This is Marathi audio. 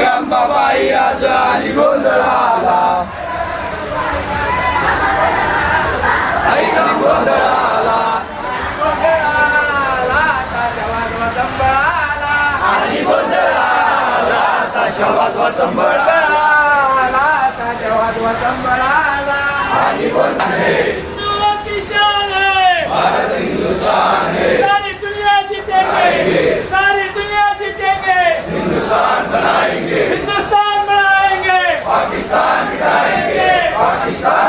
अंबाबाई आज आली गोंधळाला, आली गोंधळाला, आली गोंधळाला, ताशा वाजवा संबळाला, ताशा वाजवा संबळाला, आली गोंधळ भारत हिंदुस्तान है, सारी दुनिया जीतेंगे, सारी दुनिया जीतेंगे, हिंदुस्तान बनाएंगे, हिंदुस्तान बनाएंगे, पाकिस्तान मिटाएंगे, पाकिस्तान